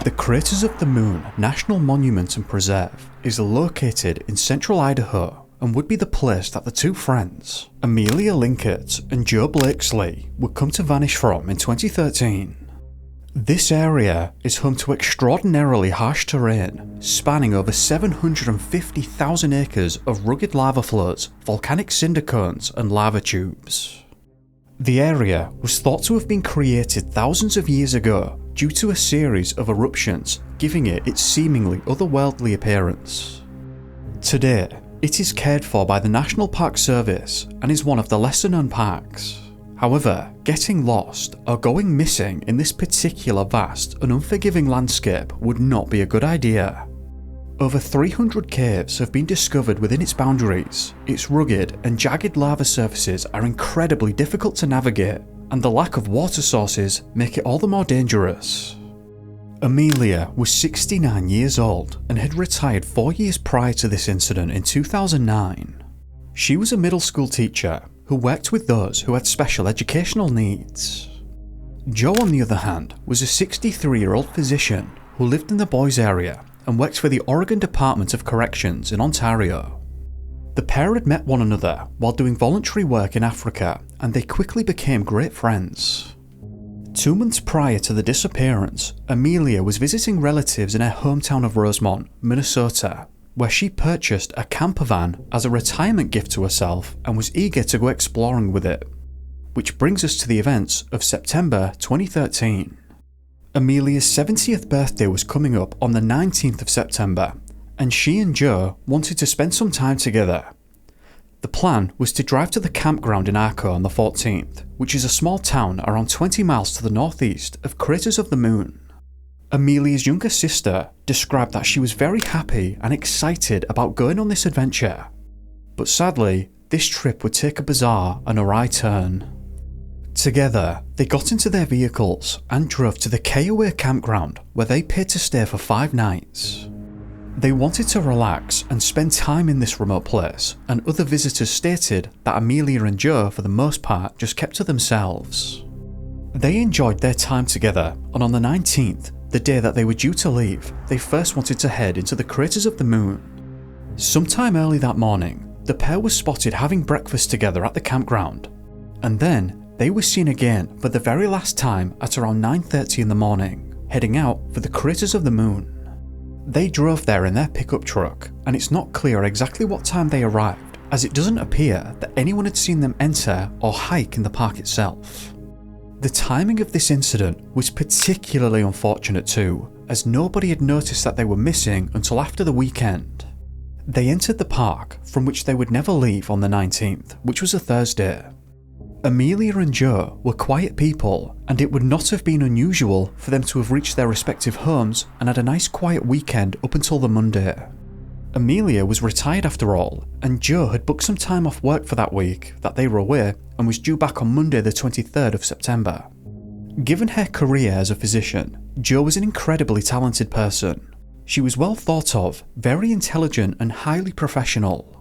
The Craters of the Moon National Monument and Preserve is located in central Idaho and would be the place that the two friends, Amelia Linkert and Joe Blakesley, would come to vanish from in 2013. This area is home to extraordinarily harsh terrain, spanning over 750,000 acres of rugged lava flows, volcanic cinder cones and lava tubes. The area was thought to have been created thousands of years ago due to a series of eruptions, giving it its seemingly otherworldly appearance. Today, it is cared for by the National Park Service and is one of the lesser-known parks. However, getting lost or going missing in this particular vast and unforgiving landscape would not be a good idea. Over 300 caves have been discovered within its boundaries. Its rugged and jagged lava surfaces are incredibly difficult to navigate, and the lack of water sources make it all the more dangerous. Amelia was 69 years old and had retired 4 years prior to this incident in 2009. She was a middle school teacher who worked with those who had special educational needs. Joe, on the other hand, was a 63-year-old physician who lived in the Boise area and worked for the Oregon Department of Corrections in Ontario. The pair had met one another while doing voluntary work in Africa, and they quickly became great friends. 2 months prior to the disappearance, Amelia was visiting relatives in her hometown of Rosemont, Minnesota, where she purchased a camper van as a retirement gift to herself and was eager to go exploring with it. Which brings us to the events of September 2013. Amelia's 70th birthday was coming up on the 19th of September, and she and Joe wanted to spend some time together. The plan was to drive to the campground in Idaho on the 14th, which is a small town around 20 miles to the northeast of Craters of the Moon. Amelia's younger sister described that she was very happy and excited about going on this adventure. But sadly, this trip would take a bizarre and awry turn. Together, they got into their vehicles and drove to the Kiowa campground, where they paid to stay for 5 nights. They wanted to relax and spend time in this remote place, and other visitors stated that Amelia and Joe, for the most part, just kept to themselves. They enjoyed their time together, and on the 19th, the day that they were due to leave, they first wanted to head into the Craters of the Moon. Sometime early that morning, the pair was spotted having breakfast together at the campground, and then they were seen again for the very last time at around 9:30 in the morning, heading out for the Craters of the Moon. They drove there in their pickup truck, and it's not clear exactly what time they arrived, as it doesn't appear that anyone had seen them enter or hike in the park itself. The timing of this incident was particularly unfortunate too, as nobody had noticed that they were missing until after the weekend. They entered the park, from which they would never leave, on the 19th, which was a Thursday. Amelia and Joe were quiet people, and it would not have been unusual for them to have reached their respective homes and had a nice quiet weekend up until the Monday. Amelia was retired after all, and Joe had booked some time off work for that week that they were away and was due back on Monday the 23rd of September. Given her career as a physician, Joe was an incredibly talented person. She was well thought of, very intelligent and highly professional.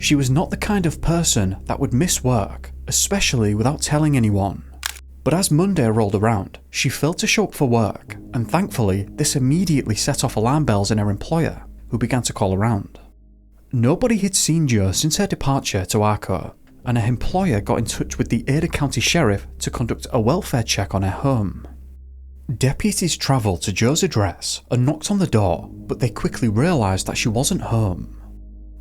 She was not the kind of person that would miss work, especially without telling anyone. But as Monday rolled around, she failed to show up for work, and thankfully this immediately set off alarm bells in her employer, who began to call around. Nobody had seen Joe since her departure to Idaho, and her employer got in touch with the Ada County Sheriff to conduct a welfare check on her home. Deputies travelled to Joe's address and knocked on the door, but they quickly realised that she wasn't home.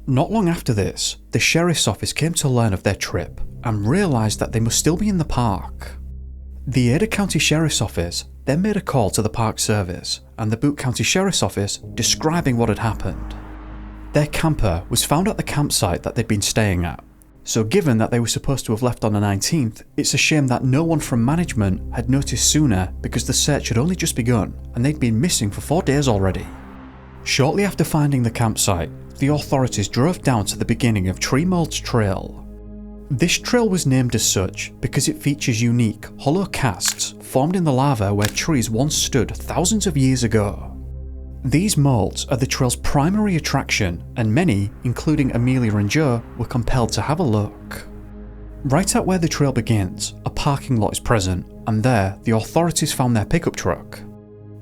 Not long after this, the sheriff's office came to learn of their trip and realised that they must still be in the park. The Ada County Sheriff's Office then made a call to the Park Service and the Butte County Sheriff's Office describing what had happened. Their camper was found at the campsite that they'd been staying at, so given that they were supposed to have left on the 19th, it's a shame that no one from management had noticed sooner, because the search had only just begun and they'd been missing for 4 days already. Shortly after finding the campsite, the authorities drove down to the beginning of Tree Mold's Trail. This trail was named as such because it features unique, hollow casts formed in the lava where trees once stood thousands of years ago. These molds are the trail's primary attraction, and many, including Amelia and Joe, were compelled to have a look. Right at where the trail begins, a parking lot is present, and there the authorities found their pickup truck.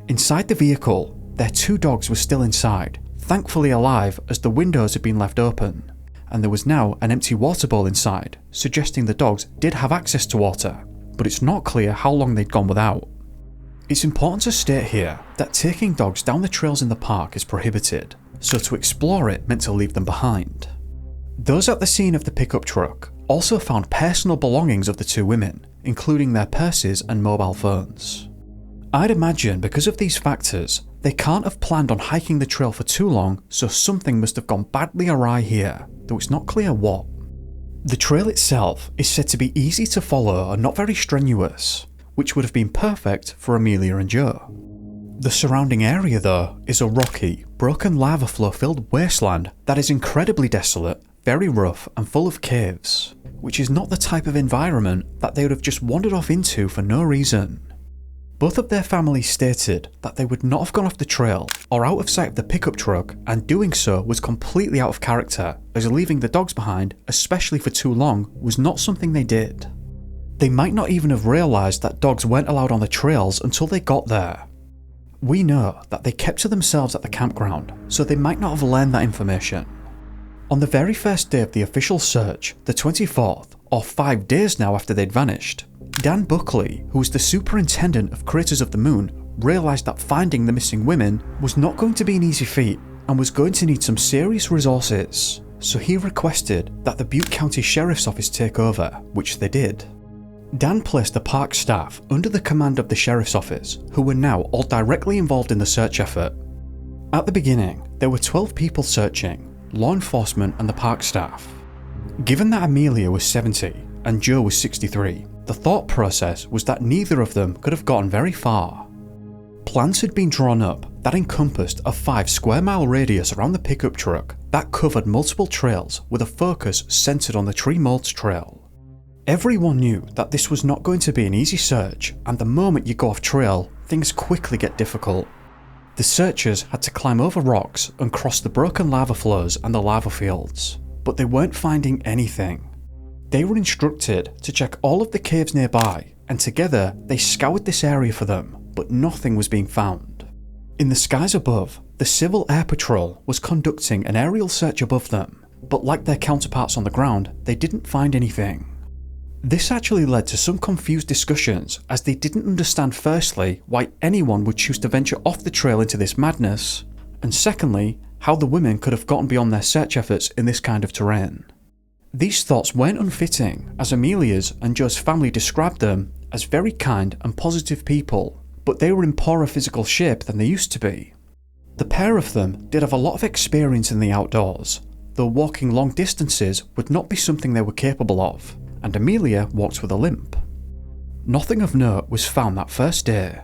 Inside the vehicle, their 2 dogs were still inside, thankfully alive as the windows had been left open, and there was now an empty water bowl inside, suggesting the dogs did have access to water, but it's not clear how long they'd gone without. It's important to state here that taking dogs down the trails in the park is prohibited, so to explore it meant to leave them behind. Those at the scene of the pickup truck also found personal belongings of the 2 women, including their purses and mobile phones. I'd imagine because of these factors, they can't have planned on hiking the trail for too long, so something must have gone badly awry here, though it's not clear what. The trail itself is said to be easy to follow and not very strenuous, which would have been perfect for Amelia and Joe. The surrounding area though is a rocky, broken lava flow filled wasteland that is incredibly desolate, very rough and full of caves, which is not the type of environment that they would have just wandered off into for no reason. Both of their families stated that they would not have gone off the trail or out of sight of the pickup truck, and doing so was completely out of character, as leaving the dogs behind, especially for too long, was not something they did. They might not even have realised that dogs weren't allowed on the trails until they got there. We know that they kept to themselves at the campground, so they might not have learned that information. On the very first day of the official search, the 24th, or 5 days now after they'd vanished, Dan Buckley, who was the superintendent of Craters of the Moon, realised that finding the missing women was not going to be an easy feat and was going to need some serious resources, so he requested that the Butte County Sheriff's Office take over, which they did. Dan placed the park staff under the command of the Sheriff's Office, who were now all directly involved in the search effort. At the beginning, there were 12 people searching, law enforcement and the park staff. Given that Amelia was 70 and Joe was 63, the thought process was that neither of them could have gotten very far. Plans had been drawn up that encompassed a 5 square mile radius around the pickup truck that covered multiple trails with a focus centered on the Tree Molds Trail. Everyone knew that this was not going to be an easy search, and the moment you go off trail, things quickly get difficult. The searchers had to climb over rocks and cross the broken lava flows and the lava fields, but they weren't finding anything. They were instructed to check all of the caves nearby, and together they scoured this area for them, but nothing was being found. In the skies above, the Civil Air Patrol was conducting an aerial search above them, but like their counterparts on the ground, they didn't find anything. This actually led to some confused discussions, as they didn't understand firstly why anyone would choose to venture off the trail into this madness, and secondly, how the women could have gotten beyond their search efforts in this kind of terrain. These thoughts weren't unfitting, as Amelia's and Joe's family described them as very kind and positive people, but they were in poorer physical shape than they used to be. The pair of them did have a lot of experience in the outdoors, though walking long distances would not be something they were capable of, and Amelia walked with a limp. Nothing of note was found that first day.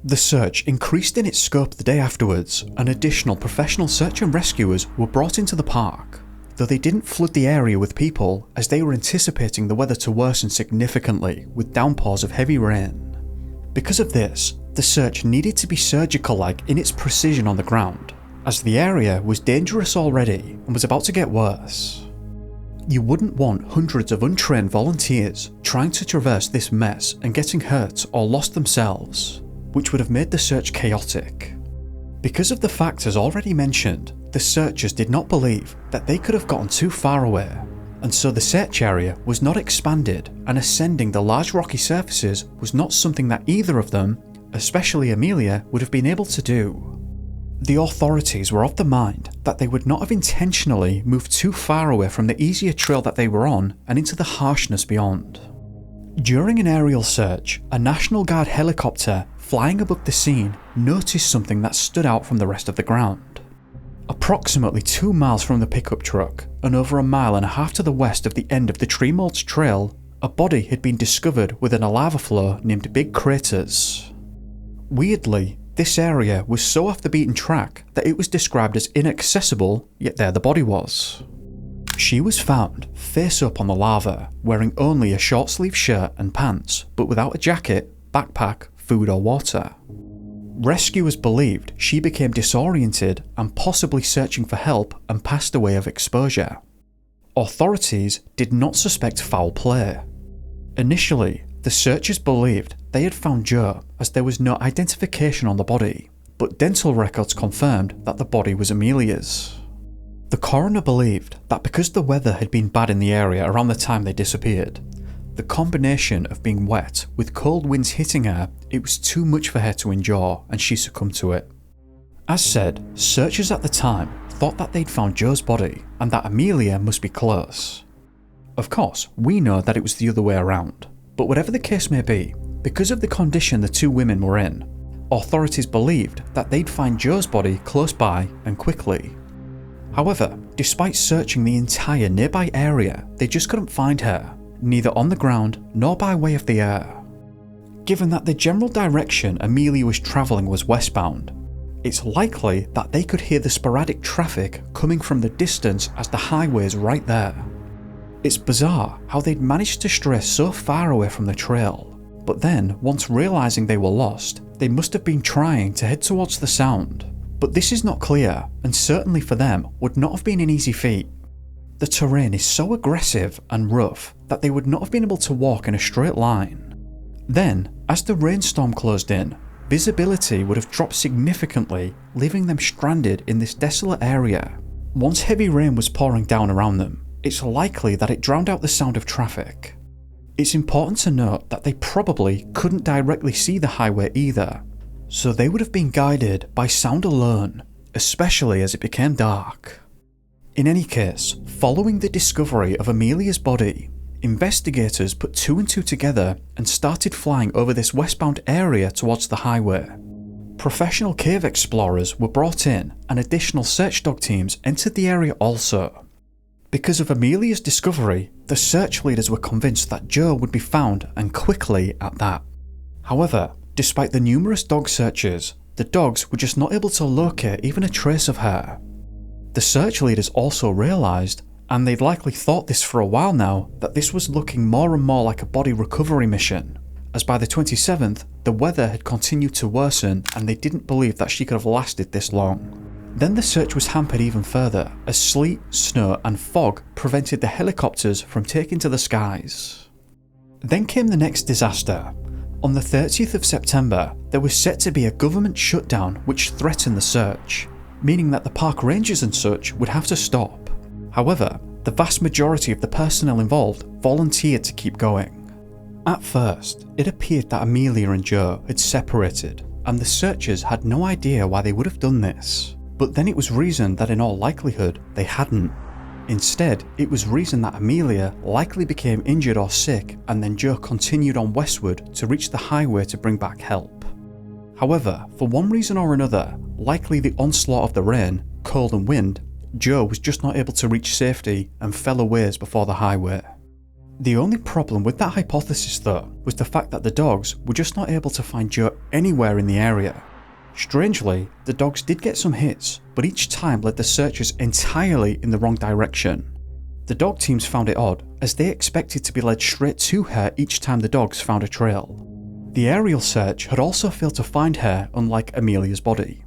The search increased in its scope the day afterwards, and additional professional search and rescuers were brought into the park, though they didn't flood the area with people, as they were anticipating the weather to worsen significantly with downpours of heavy rain. Because of this, the search needed to be surgical-like in its precision on the ground, as the area was dangerous already and was about to get worse. You wouldn't want hundreds of untrained volunteers trying to traverse this mess and getting hurt or lost themselves, which would have made the search chaotic. Because of the factors already mentioned, the searchers did not believe that they could have gotten too far away, and so the search area was not expanded, and ascending the large rocky surfaces was not something that either of them, especially Amelia, would have been able to do. The authorities were of the mind that they would not have intentionally moved too far away from the easier trail that they were on and into the harshness beyond. During an aerial search, a National Guard helicopter flying above the scene noticed something that stood out from the rest of the ground. Approximately 2 miles from the pickup truck, and over 1.5 miles to the west of the end of the Tree Molds Trail, a body had been discovered within a lava flow named Big Craters. Weirdly, this area was so off the beaten track that it was described as inaccessible, yet there the body was. She was found face up on the lava, wearing only a short sleeve shirt and pants, but without a jacket, backpack, food or water. Rescuers believed she became disoriented and possibly searching for help and passed away of exposure. Authorities did not suspect foul play. Initially, the searchers believed they had found Joe as there was no identification on the body, but dental records confirmed that the body was Amelia's. The coroner believed that because the weather had been bad in the area around the time they disappeared, the combination of being wet with cold winds hitting her, it was too much for her to endure and she succumbed to it. As said, searchers at the time thought that they'd found Joe's body and that Amelia must be close. Of course, we know that it was the other way around, but whatever the case may be, because of the condition the two women were in, authorities believed that they'd find Joe's body close by and quickly. However, despite searching the entire nearby area, they just couldn't find her, neither on the ground nor by way of the air. Given that the general direction Amelia was travelling was westbound, it's likely that they could hear the sporadic traffic coming from the distance as the highway is right there. It's bizarre how they'd managed to stray so far away from the trail, but then, once realising they were lost, they must have been trying to head towards the sound. But this is not clear, and certainly for them would not have been an easy feat. The terrain is so aggressive and rough that they would not have been able to walk in a straight line. Then, as the rainstorm closed in, visibility would have dropped significantly, leaving them stranded in this desolate area. Once heavy rain was pouring down around them, it's likely that it drowned out the sound of traffic. It's important to note that they probably couldn't directly see the highway either, so they would have been guided by sound alone, especially as it became dark. In any case, following the discovery of Amelia's body, investigators put two and two together and started flying over this westbound area towards the highway. Professional cave explorers were brought in and additional search dog teams entered the area also. Because of Amelia's discovery, the search leaders were convinced that Joe would be found, and quickly at that. However, despite the numerous dog searches, the dogs were just not able to locate even a trace of her. The search leaders also realised, and they'd likely thought this for a while now, that this was looking more and more like a body recovery mission, as by the 27th, the weather had continued to worsen and they didn't believe that she could have lasted this long. Then the search was hampered even further, as sleet, snow and fog prevented the helicopters from taking to the skies. Then came the next disaster. On the 30th of September, there was set to be a government shutdown which threatened the search, meaning that the park rangers and such would have to stop. However, the vast majority of the personnel involved volunteered to keep going. At first, it appeared that Amelia and Joe had separated, and the searchers had no idea why they would have done this. But then it was reasoned that in all likelihood, they hadn't. Instead, it was reasoned that Amelia likely became injured or sick, and then Joe continued on westward to reach the highway to bring back help. However, for one reason or another, likely the onslaught of the rain, cold and wind, Joe was just not able to reach safety and fell a ways before the highway. The only problem with that hypothesis though, was the fact that the dogs were just not able to find Joe anywhere in the area. Strangely, the dogs did get some hits, but each time led the searchers entirely in the wrong direction. The dog teams found it odd, as they expected to be led straight to her each time the dogs found a trail. The aerial search had also failed to find her, unlike Amelia's body.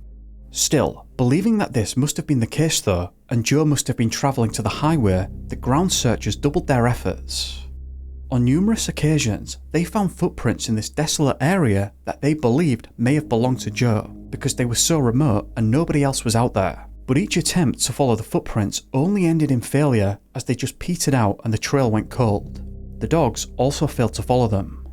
Still, believing that this must have been the case though, and Joe must have been travelling to the highway, the ground searchers doubled their efforts. On numerous occasions, they found footprints in this desolate area that they believed may have belonged to Joe, because they were so remote and nobody else was out there. But each attempt to follow the footprints only ended in failure, as they just petered out and the trail went cold. The dogs also failed to follow them.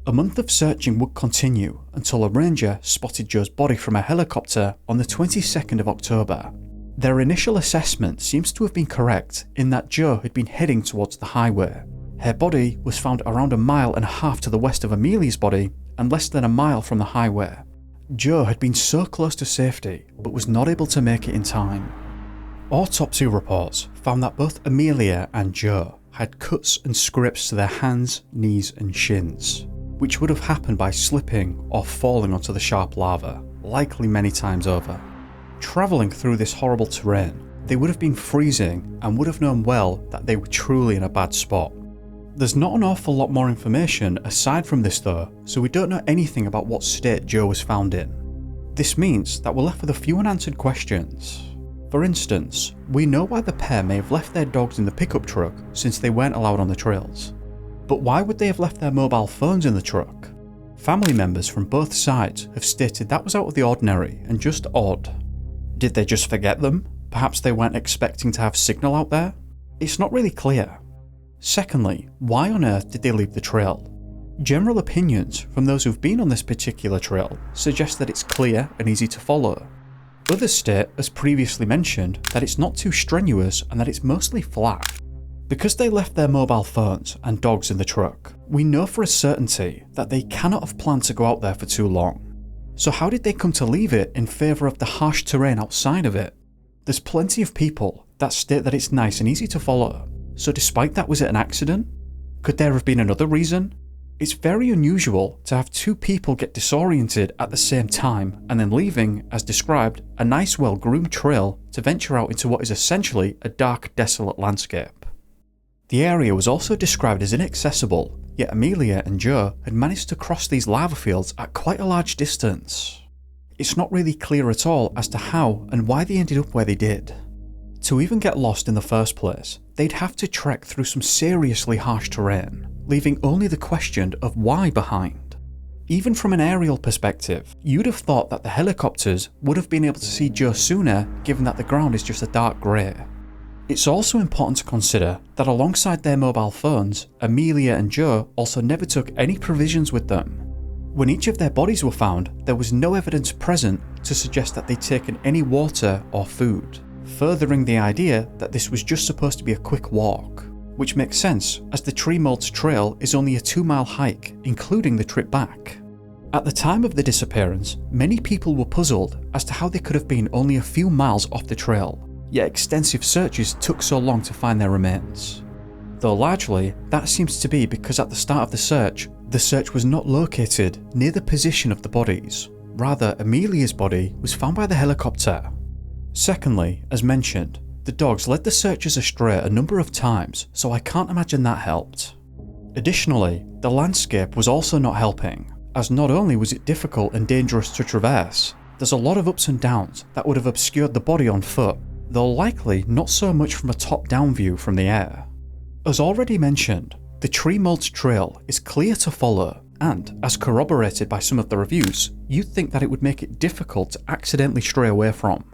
A month of searching would continue until a ranger spotted Joe's body from a helicopter on the 22nd of October. Their initial assessment seems to have been correct in that Joe had been heading towards the highway. Her body was found around 1.5 miles to the west of Amelia's body and less than 1 mile from the highway. Joe had been so close to safety but was not able to make it in time. Autopsy reports found that both Amelia and Joe had cuts and scrapes to their hands, knees and shins, which would have happened by slipping or falling onto the sharp lava, likely many times over. Travelling through this horrible terrain, they would have been freezing and would have known well that they were truly in a bad spot. There's not an awful lot more information aside from this though, so we don't know anything about what state Joe was found in. This means that we're left with a few unanswered questions. For instance, we know why the pair may have left their dogs in the pickup truck since they weren't allowed on the trails. But why would they have left their mobile phones in the truck? Family members from both sides have stated that was out of the ordinary and just odd. Did they just forget them? Perhaps they weren't expecting to have signal out there? It's not really clear. Secondly, why on earth did they leave the trail? General opinions from those who've been on this particular trail suggest that it's clear and easy to follow. Others state, as previously mentioned, that it's not too strenuous and that it's mostly flat. Because they left their mobile phones and dogs in the truck, we know for a certainty that they cannot have planned to go out there for too long. So how did they come to leave it in favour of the harsh terrain outside of it? There's plenty of people that state that it's nice and easy to follow, so despite that, was it an accident? Could there have been another reason? It's very unusual to have two people get disoriented at the same time and then leaving, as described, a nice well-groomed trail to venture out into what is essentially a dark, desolate landscape. The area was also described as inaccessible, yet Amelia and Joe had managed to cross these lava fields at quite a large distance. It's not really clear at all as to how and why they ended up where they did. To even get lost in the first place, they'd have to trek through some seriously harsh terrain, leaving only the question of why behind. Even from an aerial perspective, you'd have thought that the helicopters would have been able to see Joe sooner, given that the ground is just a dark grey. It's also important to consider that alongside their mobile phones, Amelia and Joe also never took any provisions with them. When each of their bodies were found, there was no evidence present to suggest that they'd taken any water or food, furthering the idea that this was just supposed to be a quick walk, which makes sense as the Tree Mold's trail is only a 2-mile hike, including the trip back. At the time of the disappearance, many people were puzzled as to how they could have been only a few miles off the trail, yet extensive searches took so long to find their remains. Though largely, that seems to be because at the start of the search was not located near the position of the bodies. Rather, Amelia's body was found by the helicopter. Secondly, as mentioned, the dogs led the searchers astray a number of times, so I can't imagine that helped. Additionally, the landscape was also not helping, as not only was it difficult and dangerous to traverse, there's a lot of ups and downs that would have obscured the body on foot, though likely not so much from a top-down view from the air. As already mentioned, the Tree Mold's trail is clear to follow, and, as corroborated by some of the reviews, you'd think that it would make it difficult to accidentally stray away from.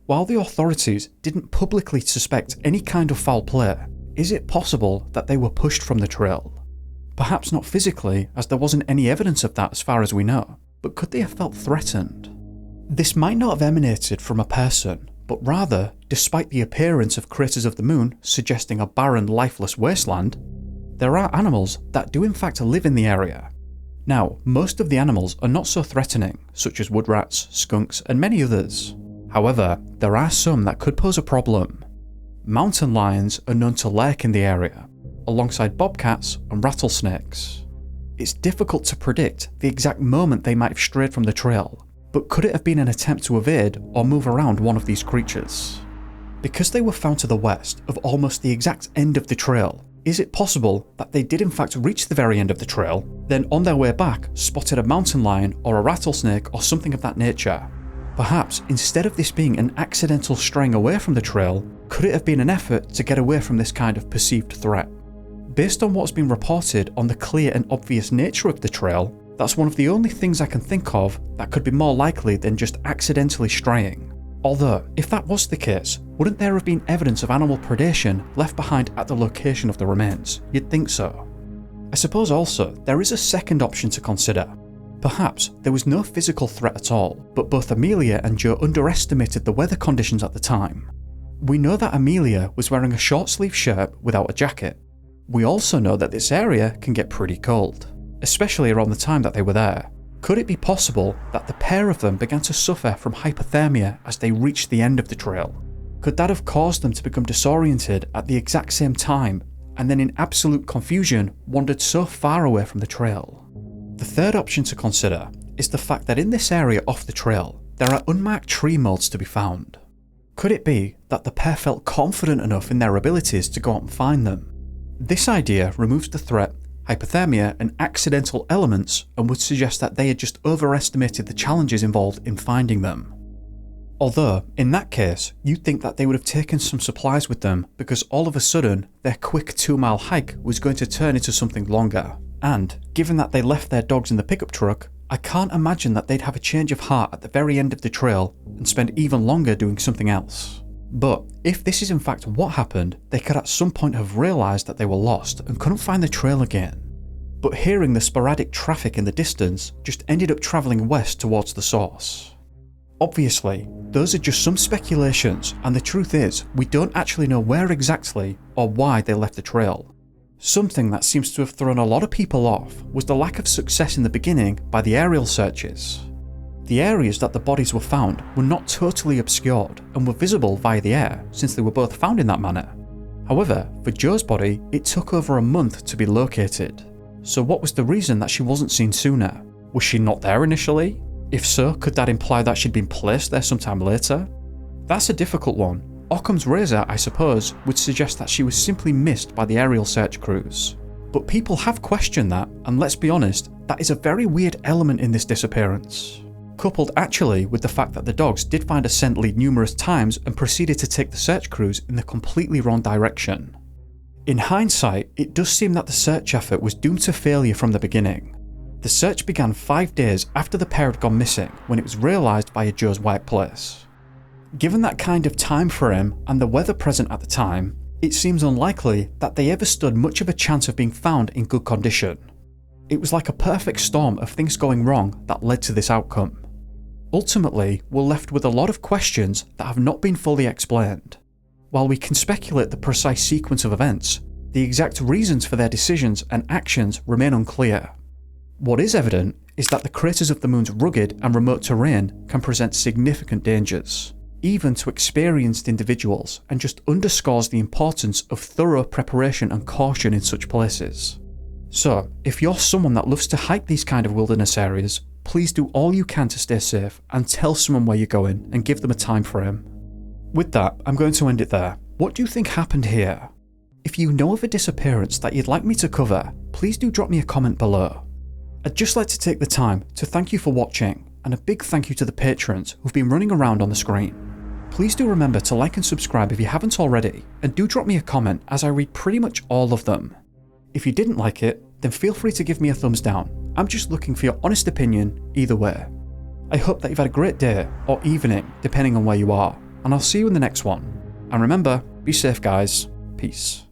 While the authorities didn't publicly suspect any kind of foul play, is it possible that they were pushed from the trail? Perhaps not physically, as there wasn't any evidence of that as far as we know, but could they have felt threatened? This might not have emanated from a person, but rather, despite the appearance of craters of the moon suggesting a barren, lifeless wasteland, there are animals that do in fact live in the area. Now, most of the animals are not so threatening, such as wood rats, skunks, and many others. However, there are some that could pose a problem. Mountain lions are known to lurk in the area, alongside bobcats and rattlesnakes. It's difficult to predict the exact moment they might have strayed from the trail, but could it have been an attempt to evade or move around one of these creatures? Because they were found to the west of almost the exact end of the trail, is it possible that they did in fact reach the very end of the trail, then on their way back spotted a mountain lion or a rattlesnake or something of that nature? Perhaps instead of this being an accidental straying away from the trail, could it have been an effort to get away from this kind of perceived threat? Based on what's been reported on the clear and obvious nature of the trail, that's one of the only things I can think of that could be more likely than just accidentally straying. Although, if that was the case, wouldn't there have been evidence of animal predation left behind at the location of the remains? You'd think so. I suppose also there is a second option to consider. Perhaps there was no physical threat at all, but both Amelia and Joe underestimated the weather conditions at the time. We know that Amelia was wearing a short-sleeved shirt without a jacket. We also know that this area can get pretty cold, especially around the time that they were there. Could it be possible that the pair of them began to suffer from hypothermia as they reached the end of the trail? Could that have caused them to become disoriented at the exact same time, and then in absolute confusion wandered so far away from the trail? The third option to consider is the fact that in this area off the trail, there are unmarked tree molds to be found. Could it be that the pair felt confident enough in their abilities to go out and find them? This idea removes the threat, hypothermia, and accidental elements and would suggest that they had just overestimated the challenges involved in finding them. Although, in that case, you'd think that they would have taken some supplies with them because all of a sudden, their quick 2-mile hike was going to turn into something longer, And given that they left their dogs in the pickup truck, I can't imagine that they'd have a change of heart at the very end of the trail and spend even longer doing something else. But if this is in fact what happened, they could at some point have realised that they were lost and couldn't find the trail again. But hearing the sporadic traffic in the distance just ended up travelling west towards the source. Obviously, those are just some speculations, and the truth is, we don't actually know where exactly or why they left the trail. Something that seems to have thrown a lot of people off was the lack of success in the beginning by the aerial searches. The areas that the bodies were found were not totally obscured and were visible via the air since they were both found in that manner. However, for Jo's body, it took over a month to be located. So what was the reason that she wasn't seen sooner? Was she not there initially? If so, could that imply that she'd been placed there sometime later? That's a difficult one. Occam's razor, I suppose, would suggest that she was simply missed by the aerial search crews. But people have questioned that, and let's be honest, that is a very weird element in this disappearance. Coupled actually with the fact that the dogs did find a scent lead numerous times and proceeded to take the search crews in the completely wrong direction. In hindsight, it does seem that the search effort was doomed to failure from the beginning. The search began 5 days after the pair had gone missing when it was realised via Jo's white place. Given that kind of time frame and the weather present at the time, it seems unlikely that they ever stood much of a chance of being found in good condition. It was like a perfect storm of things going wrong that led to this outcome. Ultimately, we're left with a lot of questions that have not been fully explained. While we can speculate the precise sequence of events, the exact reasons for their decisions and actions remain unclear. What is evident is that the craters of the moon's rugged and remote terrain can present significant dangers, even to experienced individuals, and just underscores the importance of thorough preparation and caution in such places. So, if you're someone that loves to hike these kind of wilderness areas, please do all you can to stay safe and tell someone where you're going and give them a time frame. With that, I'm going to end it there. What do you think happened here? If you know of a disappearance that you'd like me to cover, please do drop me a comment below. I'd just like to take the time to thank you for watching, and a big thank you to the patrons who've been running around on the screen. Please do remember to like and subscribe if you haven't already, and do drop me a comment as I read pretty much all of them. If you didn't like it, then feel free to give me a thumbs down. I'm just looking for your honest opinion either way. I hope that you've had a great day or evening depending on where you are, and I'll see you in the next one. And remember, be safe guys. Peace.